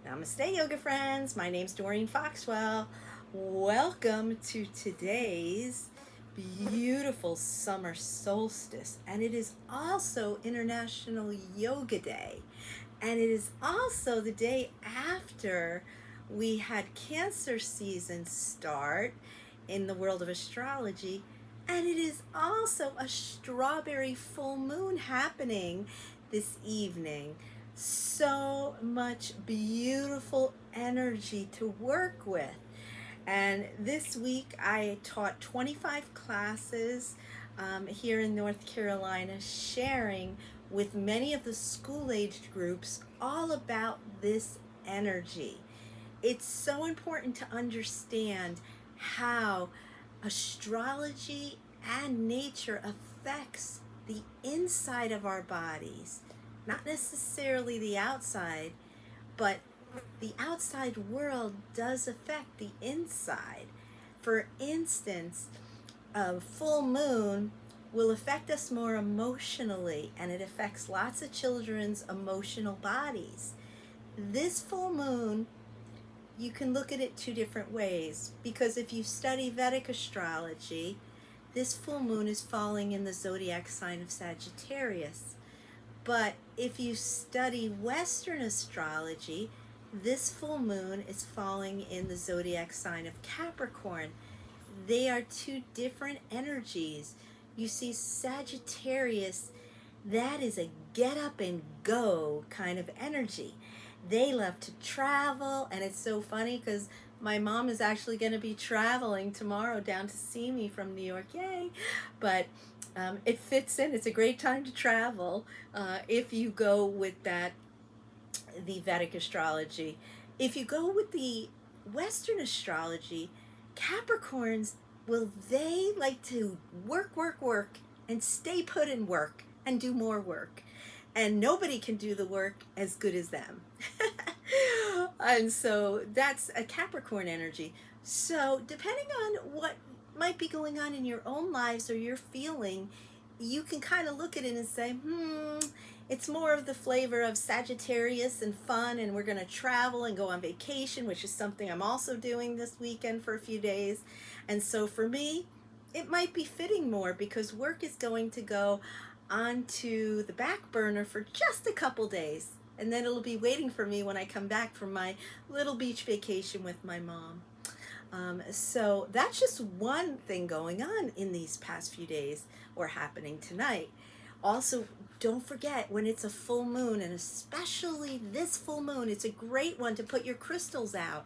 Namaste, yoga friends. My name's Doreen Foxwell. Welcome to today's beautiful summer solstice. And it is also International Yoga Day. And it is also the day after we had Cancer season start in the world of astrology. And it is also a strawberry full moon happening this evening. So much beautiful energy to work with. And this week I taught 25 classes here in North Carolina, sharing with many of the school-aged groups all about this energy. It's so important to understand how astrology and nature affects the inside of our bodies, not necessarily the outside, but the outside world does affect the inside. For instance, a full moon will affect us more emotionally, and it affects lots of children's emotional bodies. This full moon, you can look at it two different ways, because if you study Vedic astrology, this full moon is falling in the zodiac sign of Sagittarius. But if you study Western astrology, this full moon is falling in the zodiac sign of Capricorn. They are two different energies. You see, Sagittarius, that is a get up and go kind of energy. They love to travel, and it's so funny because my mom is actually going to be traveling tomorrow down to see me from New York. Yay! But it fits in. It's a great time to travel if you go with the Vedic astrology. If you go with the Western astrology, Capricorns, they like to work, and stay put and work and do more work. And nobody can do the work as good as them. And so that's a Capricorn energy. So depending on what might be going on in your own lives or you're feeling, you can kind of look at it and say, it's more of the flavor of Sagittarius and fun, and we're going to travel and go on vacation, which is something I'm also doing this weekend for a few days. And so for me, it might be fitting more because work is going to go onto the back burner for just a couple days. And then it'll be waiting for me when I come back from my little beach vacation with my mom. So that's just one thing going on in these past few days or happening tonight. Also, don't forget when it's a full moon, and especially this full moon, it's a great one to put your crystals out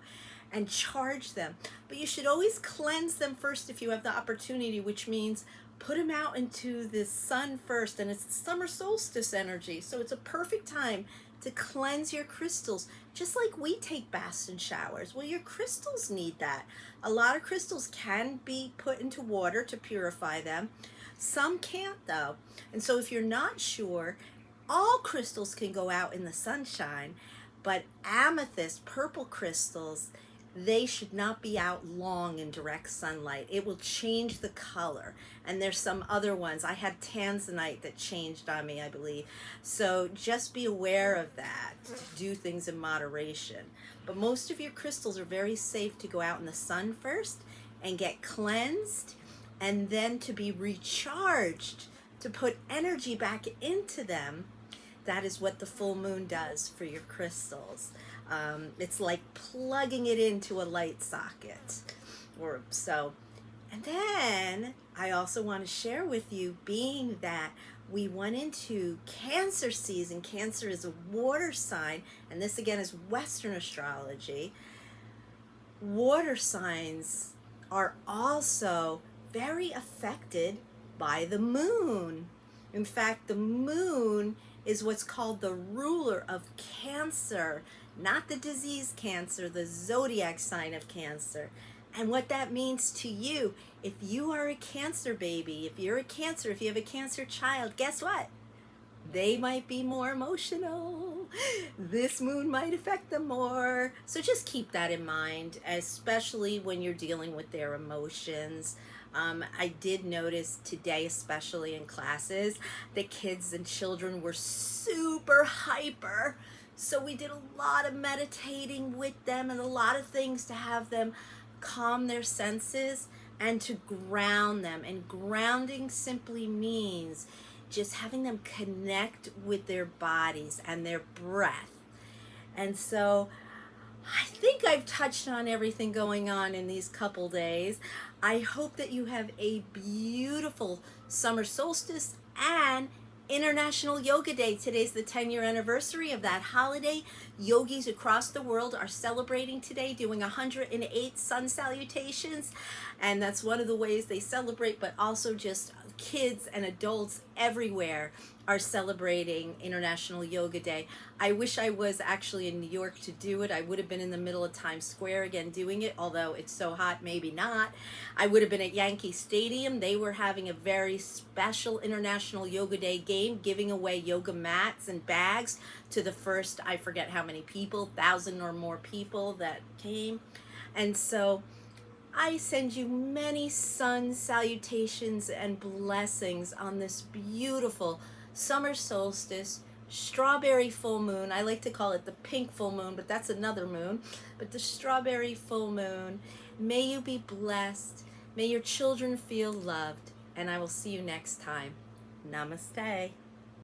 and charge them. But you should always cleanse them first if you have the opportunity, which means put them out into the sun first. And it's summer solstice energy, so it's a perfect time to cleanse your crystals, just like we take baths and showers. Well, your crystals need that. A lot of crystals can be put into water to purify them. Some can't though. And so if you're not sure, all crystals can go out in the sunshine, but amethyst, purple crystals, they should not be out long in direct sunlight. It will change the color. And there's some other ones. I had tanzanite that changed on me, I believe. So just be aware of that, to do things in moderation. But most of your crystals are very safe to go out in the sun first and get cleansed, and then to be recharged, to put energy back into them. That is what the full moon does for your crystals. It's like plugging it into a light socket or so. And then I also want to share with you, being that we went into Cancer season. Cancer is a water sign, and this again is Western astrology. Water signs are also very affected by the moon. In fact, the moon is what's called the ruler of Cancer, not the disease Cancer, the zodiac sign of Cancer. And what that means to you, if you are a Cancer baby, if you're a Cancer, if you have a Cancer child, guess what? They might be more emotional. This moon might affect them more. So just keep that in mind, especially when you're dealing with their emotions. I did notice today, especially in classes, the kids and children were super hyper. So we did a lot of meditating with them and a lot of things to have them calm their senses and to ground them. And grounding simply means just having them connect with their bodies and their breath. And so I think I've touched on everything going on in these couple days. I hope that you have a beautiful summer solstice and International Yoga Day. Today's the 10-year anniversary of that holiday. Yogis across the world are celebrating today, doing 108 sun salutations. And that's one of the ways they celebrate, but also just kids and adults everywhere are celebrating International Yoga Day. I wish I was actually in New York to do it. I would have been in the middle of Times Square again doing it, although it's so hot, maybe not. I would have been at Yankee Stadium. They were having a very special International Yoga Day game, giving away yoga mats and bags to the first, I forget how many people, 1,000 or more people that came. And so I send you many sun salutations and blessings on this beautiful summer solstice, strawberry full moon. I like to call it the pink full moon, but that's another moon. But the strawberry full moon. May you be blessed. May your children feel loved. And I will see you next time. Namaste.